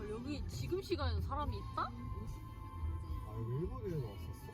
여기 지금 시간에 사람이 있다? 아 여기 일본에서 왔었어?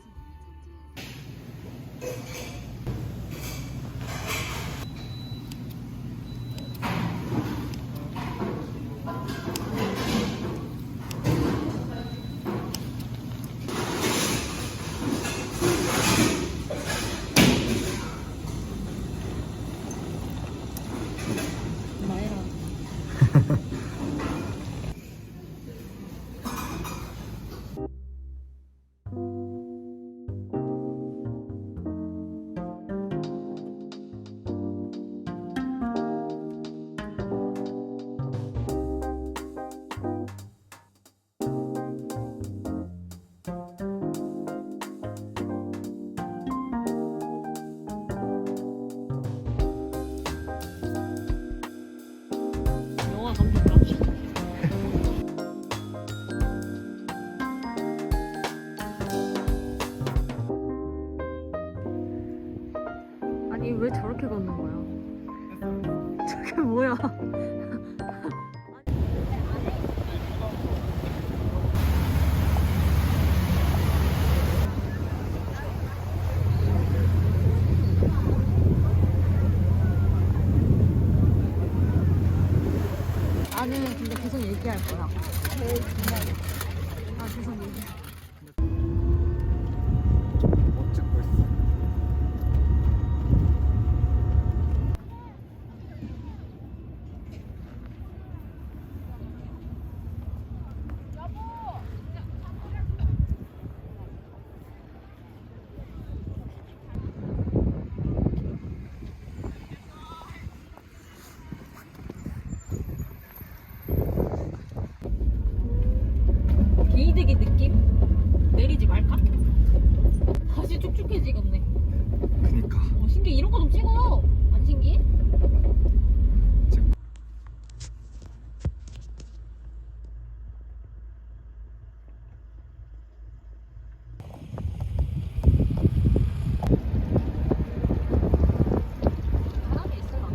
영화 감독 아니 왜 저렇게 걷는 거야? 저게 뭐야? 나는 근데 계속 얘기할 거야. 아 계속 얘기. 뭐 찍고 있어? 게이득이 느낌? 내리지 말까? 다시 축축해지겠네. 그니까 신기해. 이런 거 좀 찍어. 안 신기해? 바람이 있으나?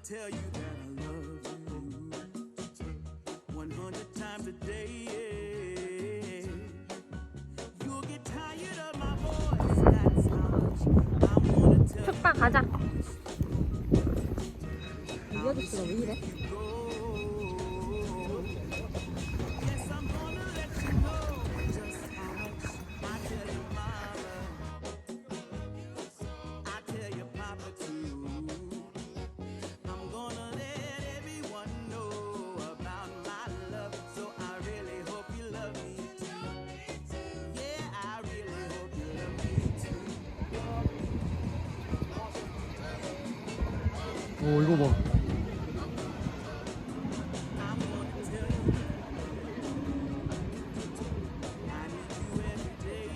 Tell you that I love you 100 times a day. You'll get tired of my voice. That's how much I wanna tell 촉박 가자. 이 아저씨가 왜 이래? Yes, I'm gonna let you know just how much I tell you, mama. I tell you, papa too. I'm gonna let everyone know about my love. So I really hope you love me too. Yeah, I really hope you love me too. 오 이거 봐 I'm gonna tell you I need you every day.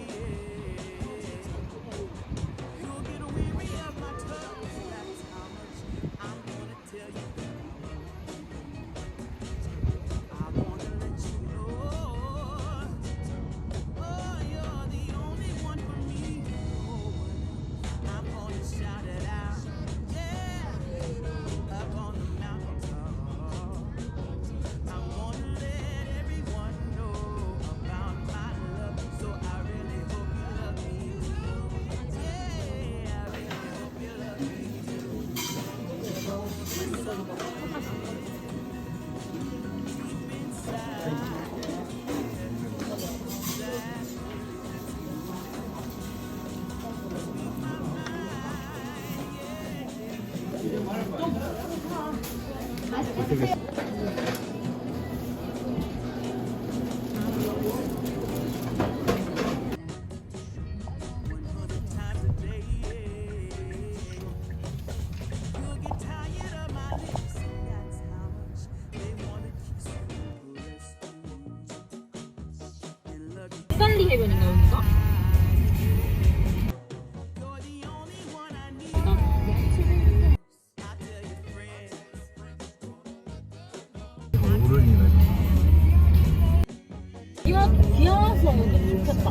You'll get weary of my touch. That's how much I'm gonna tell you. I wanna let you know, oh, you're the only one for me. Oh, I'm gonna shout it out, yeah, up on the mountaintop. I'm gonna let everyone know about my love. So I really hope you love me too. Yeah, I really hope you love me deep inside. 흑달리 해변인가 여기가? 어른이네. 비와서 좋겠다.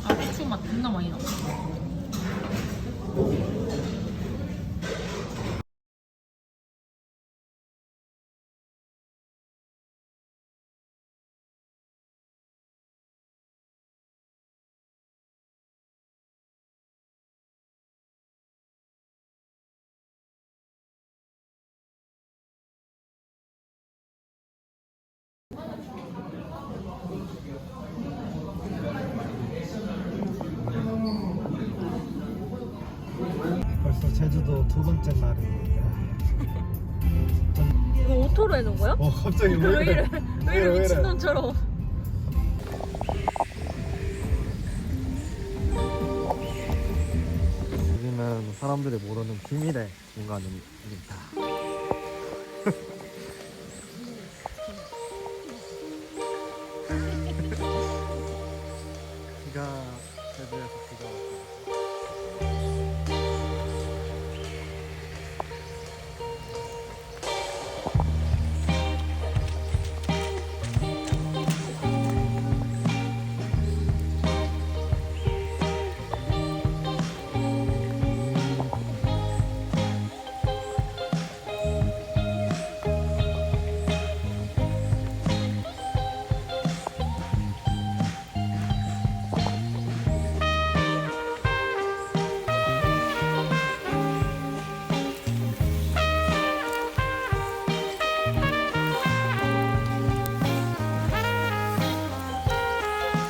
아, 후추 맛 존나 많이 나. 벌써 제주도 두 번째 날입니다. 이거 오토로 해놓은 거야? 갑자기 왜 이래? 왜 이래 미친놈처럼. 여기는 사람들이 모르는 비밀의 공간입니다. 비가 제주에서 비가 왔어요.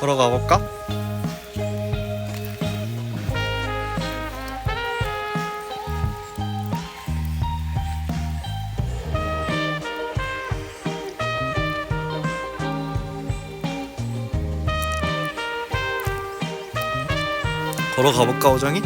걸어가 볼까? 걸어가 볼까, 오정이?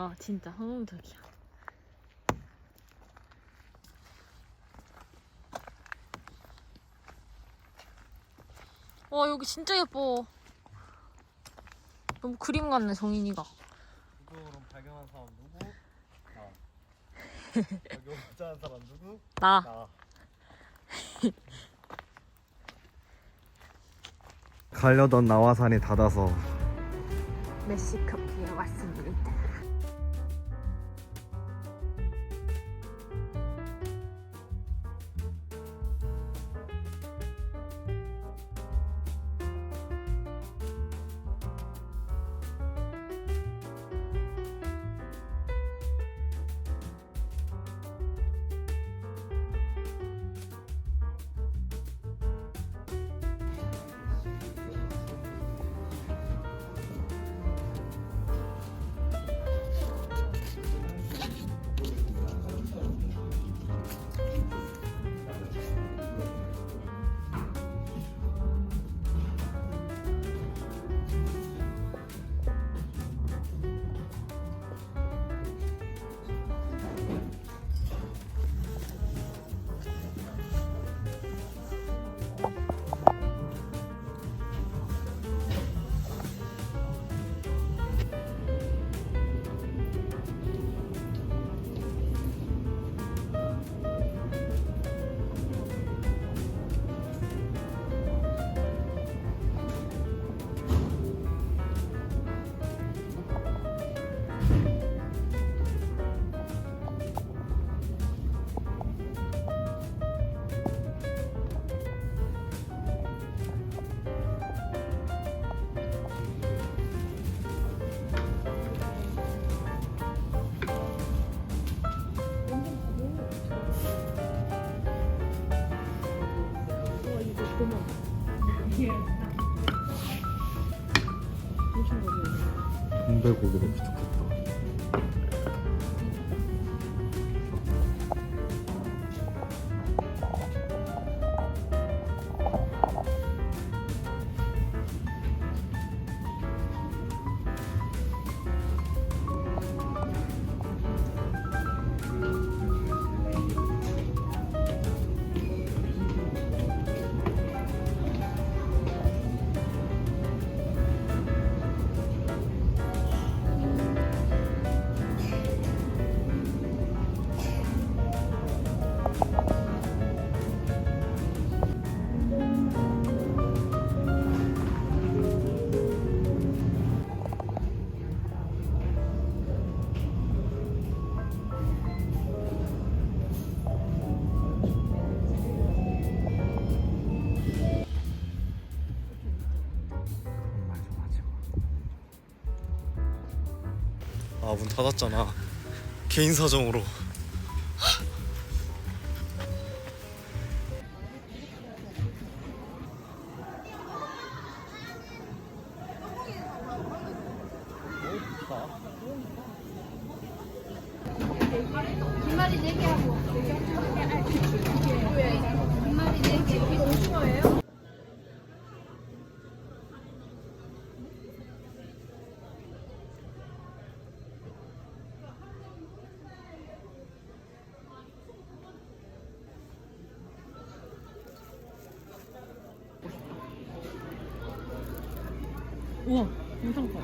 아 진짜 한국적이야. 와 여기 진짜 예뻐. 너무 그림 같네 정인이가. 이거를 발견한 사람 누구? 나. 여기 오자한 사람 누구? 나. 나. 가려던 나와산이 닫아서 메시 커피에 왔습니다. 동백고기도 부족했다. 아, 문 닫았잖아. 개인 사정으로. 김말이 4개 하고 김말이 4개 오징어예요? 우와 엄청 커.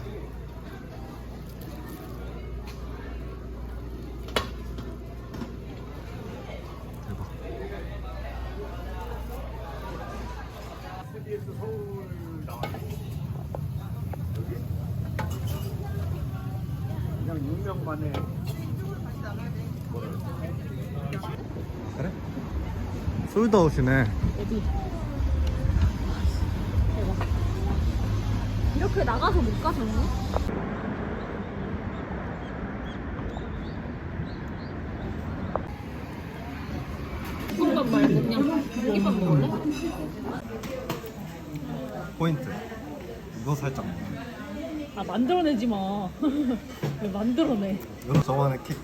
그냥 6명 만에. 그래? 솔드아웃이네. 어디? 대박. 이렇게 나가서 못 가, 정말? 볶음밥 말고 그냥 고기밥 먹을래? 포인트. 이거 살짝. 아 만들어내지 마. 왜 만들어내? 이거 저만의 킥.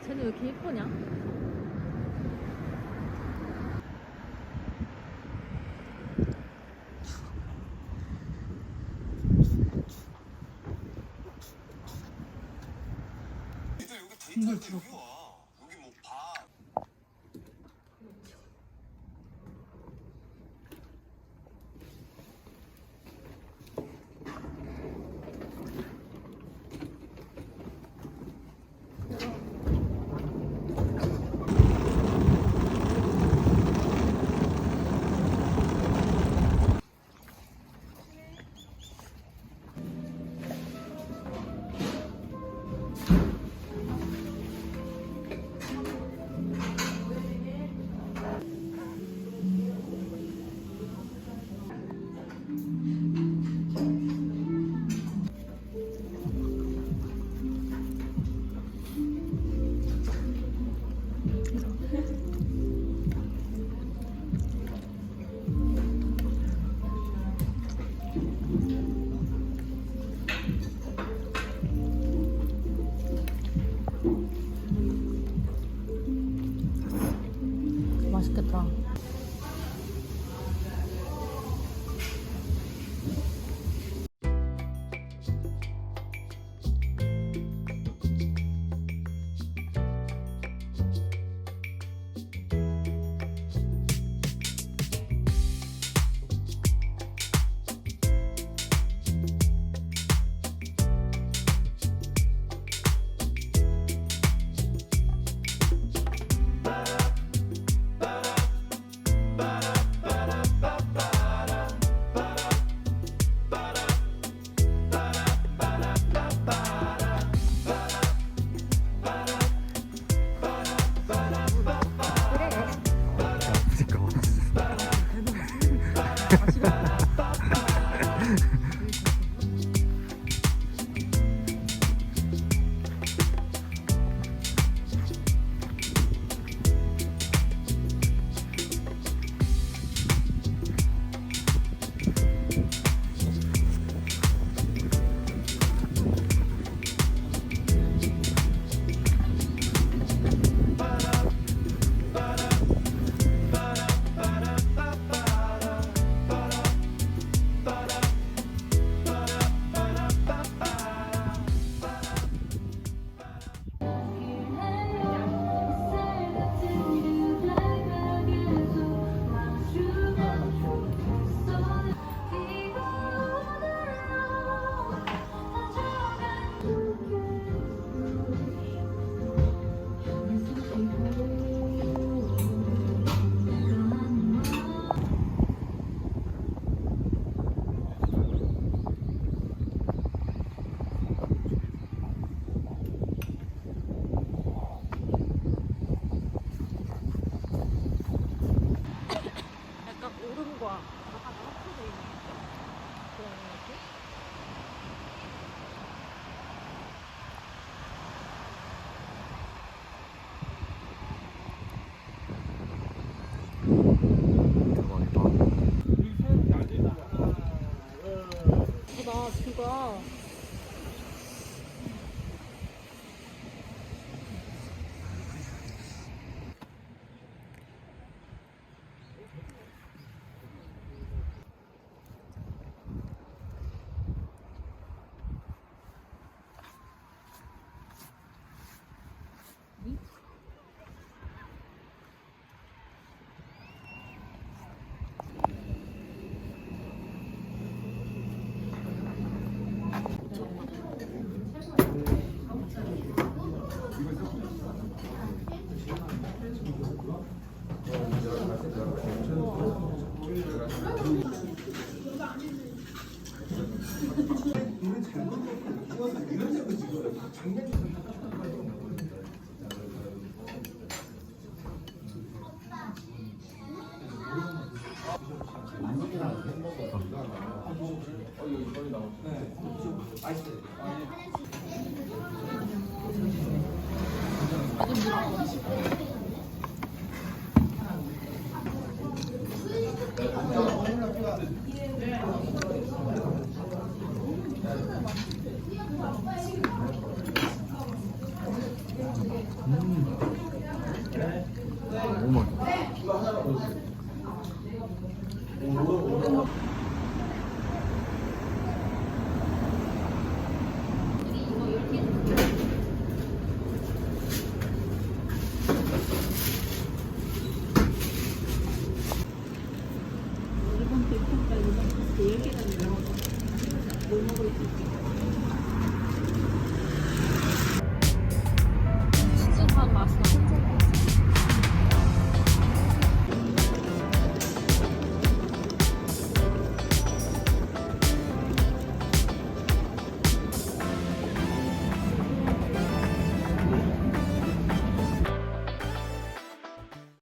쟤는 왜 이렇게 예쁘냐? 이걸 들어. 여기 뭐 봐. 맛있겠다. 약간 오름과 바다가 합쳐져 있는 그런 느낌? 나 뷰가 너무 맛있어. 이번 대표가 이번 10개가 나와서 뭘 먹을 수 있을까?